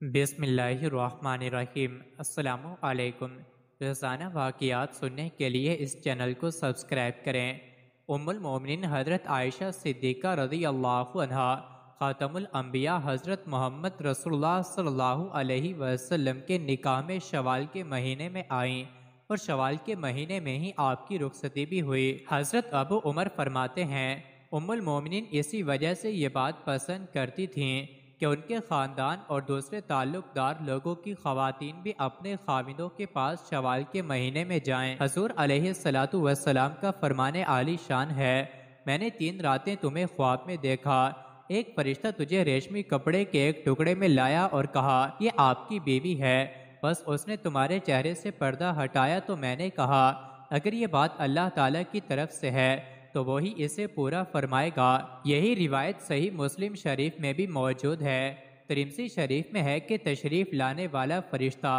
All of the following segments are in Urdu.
بسم اللہ الرحمن الرحیم۔ السلام علیکم۔ روزانہ واقعات سننے کے لیے اس چینل کو سبسکرائب کریں۔ ام المومنین حضرت عائشہ صدیقہ رضی اللہ عنہا خاتم الانبیاء حضرت محمد رسول اللہ صلی اللہ علیہ وسلم کے نکاح میں شوال کے مہینے میں آئیں اور شوال کے مہینے میں ہی آپ کی رخصتی بھی ہوئی۔ حضرت ابو عمر فرماتے ہیں ام المومنین اسی وجہ سے یہ بات پسند کرتی تھیں کہ ان کے خاندان اور دوسرے تعلق دار لوگوں کی خواتین بھی اپنے خاوندوں کے پاس شوال کے مہینے میں جائیں۔ حضور علیہ الصلاۃ والسلام کا فرمان عالی شان ہے، میں نے 3 راتیں تمہیں خواب میں دیکھا، ایک فرشتہ تجھے ریشمی کپڑے کے ایک ٹکڑے میں لایا اور کہا یہ آپ کی بیوی ہے، بس اس نے تمہارے چہرے سے پردہ ہٹایا تو میں نے کہا اگر یہ بات اللہ تعالیٰ کی طرف سے ہے تو وہی اسے پورا فرمائے گا۔ یہی روایت صحیح مسلم شریف میں بھی موجود ہے۔ ترمذی شریف میں ہے کہ تشریف لانے والا فرشتہ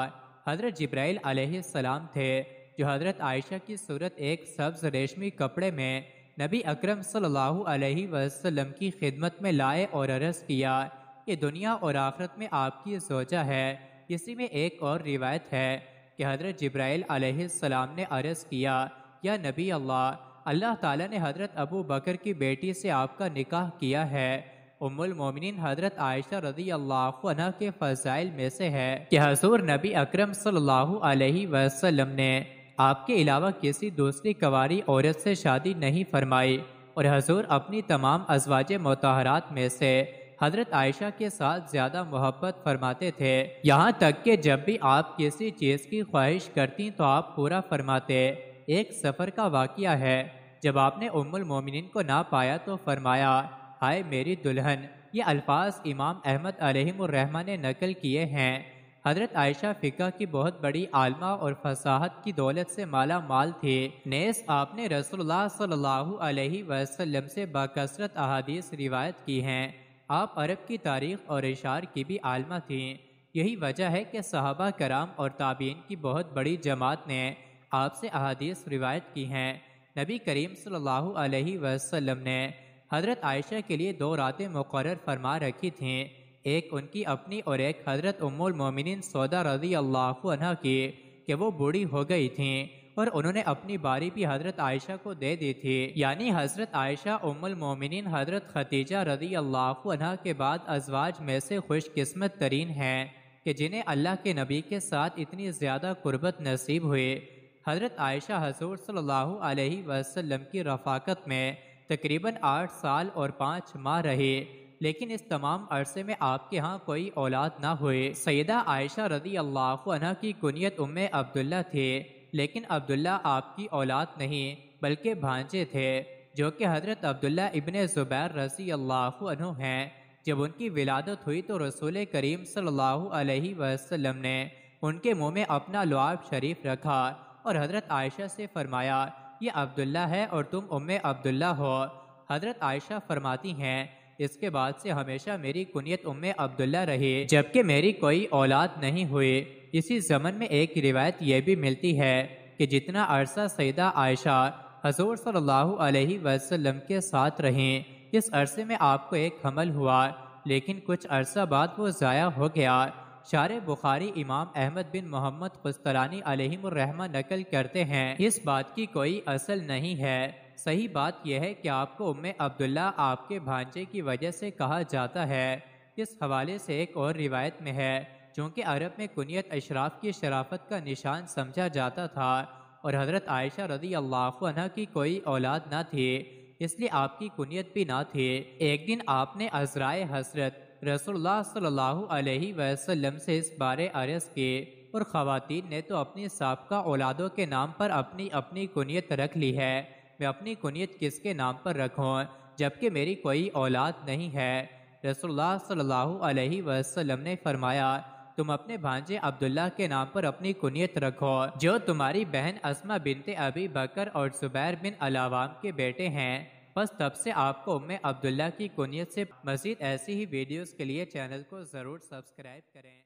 حضرت جبرائیل علیہ السلام تھے جو حضرت عائشہ کی صورت ایک سبز ریشمی کپڑے میں نبی اکرم صلی اللہ علیہ وسلم کی خدمت میں لائے اور عرض کیا کہ دنیا اور آخرت میں آپ کی زوجہ ہے۔ اسی میں ایک اور روایت ہے کہ حضرت جبرائیل علیہ السلام نے عرض کیا یا نبی اللہ تعالیٰ نے حضرت ابو بکر کی بیٹی سے آپ کا نکاح کیا ہے۔ ام المومنین حضرت عائشہ رضی اللہ عنہ کے فضائل میں سے ہے کہ حضور نبی اکرم صلی اللہ علیہ وسلم نے آپ کے علاوہ کسی دوسری کنواری عورت سے شادی نہیں فرمائی اور حضور اپنی تمام ازواج مطہرات میں سے حضرت عائشہ کے ساتھ زیادہ محبت فرماتے تھے، یہاں تک کہ جب بھی آپ کسی چیز کی خواہش کرتی تو آپ پورا فرماتے۔ ایک سفر کا واقعہ ہے، جب آپ نے ام المومنین کو نہ پایا تو فرمایا ہائے میری دلہن۔ یہ الفاظ امام احمد علیہ الرحمہ نے نقل کیے ہیں۔ حضرت عائشہ فقہ کی بہت بڑی عالمہ اور فصاحت کی دولت سے مالا مال تھی، نیز آپ نے رسول اللہ صلی اللہ علیہ وسلم سے بکثرت احادیث روایت کی ہیں۔ آپ عرب کی تاریخ اور اشعار کی بھی عالمہ تھیں۔ یہی وجہ ہے کہ صحابہ کرام اور تابعین کی بہت بڑی جماعت نے آپ سے احادیث روایت کی ہیں۔ نبی کریم صلی اللہ علیہ وسلم نے حضرت عائشہ کے لیے 2 راتیں مقرر فرما رکھی تھیں، ایک ان کی اپنی اور ایک حضرت ام المومنین سودا رضی اللہ عنہ کی کہ وہ بوڑھی ہو گئی تھیں اور انہوں نے اپنی باری بھی حضرت عائشہ کو دے دی تھی، یعنی حضرت عائشہ ام المومنین حضرت خدیجہ رضی اللہ عنہ کے بعد ازواج میں سے خوش قسمت ترین ہیں کہ جنہیں اللہ کے نبی کے ساتھ اتنی زیادہ قربت نصیب ہوئی۔ حضرت عائشہ حضور صلی اللہ علیہ وسلم کی رفاقت میں تقریباً 8 سال اور 5 ماہ رہی، لیکن اس تمام عرصے میں آپ کے ہاں کوئی اولاد نہ ہوئی۔ سیدہ عائشہ رضی اللہ عنہ کی کنیت ام عبداللہ تھی، لیکن عبداللہ آپ کی اولاد نہیں بلکہ بھانجے تھے جو کہ حضرت عبداللہ ابن زبیر رضی اللہ عنہ ہیں۔ جب ان کی ولادت ہوئی تو رسول کریم صلی اللہ علیہ وسلم نے ان کے منہ میں اپنا لعاب شریف رکھا اور حضرت عائشہ سے فرمایا یہ عبداللہ ہے اور تم ام عبداللہ ہو۔ حضرت عائشہ فرماتی ہیں اس کے بعد سے ہمیشہ میری کنیت ام عبداللہ رہی جبکہ میری کوئی اولاد نہیں ہوئی۔ اسی زمن میں ایک روایت یہ بھی ملتی ہے کہ جتنا عرصہ سیدہ عائشہ حضور صلی اللہ علیہ وسلم کے ساتھ رہیں، اس عرصے میں آپ کو ایک حمل ہوا، لیکن کچھ عرصہ بعد وہ ضائع ہو گیا۔ شارح بخاری امام احمد بن محمد قسطلانی علیہ الرحمہ نقل کرتے ہیں اس بات کی کوئی اصل نہیں ہے، صحیح بات یہ ہے کہ آپ کو ام عبداللہ آپ کے بھانجے کی وجہ سے کہا جاتا ہے۔ اس حوالے سے ایک اور روایت میں ہے چونکہ عرب میں کنیت اشراف کی شرافت کا نشان سمجھا جاتا تھا اور حضرت عائشہ رضی اللہ عنہ کی کوئی اولاد نہ تھی، اس لیے آپ کی کنیت بھی نہ تھی۔ ایک دن آپ نے عذرائے حسرت رسول اللہ صلی اللہ علیہ وسلم سے اس بارے عرض کی اور خواتین نے تو اپنی سابقہ اولادوں کے نام پر اپنی اپنی کنیت رکھ لی ہے، میں اپنی کنیت کس کے نام پر رکھوں جبکہ میری کوئی اولاد نہیں ہے؟ رسول اللہ صلی اللہ علیہ وسلم نے فرمایا تم اپنے بھانجے عبداللہ کے نام پر اپنی کنیت رکھو جو تمہاری بہن اسماء بنت ابی بکر اور زبیر بن العوام کے بیٹے ہیں۔ بس تب سے آپ کو ام عبداللہ کی کنیت سے مزید ایسی ہی ویڈیوز کے لیے چینل کو ضرور سبسکرائب کریں۔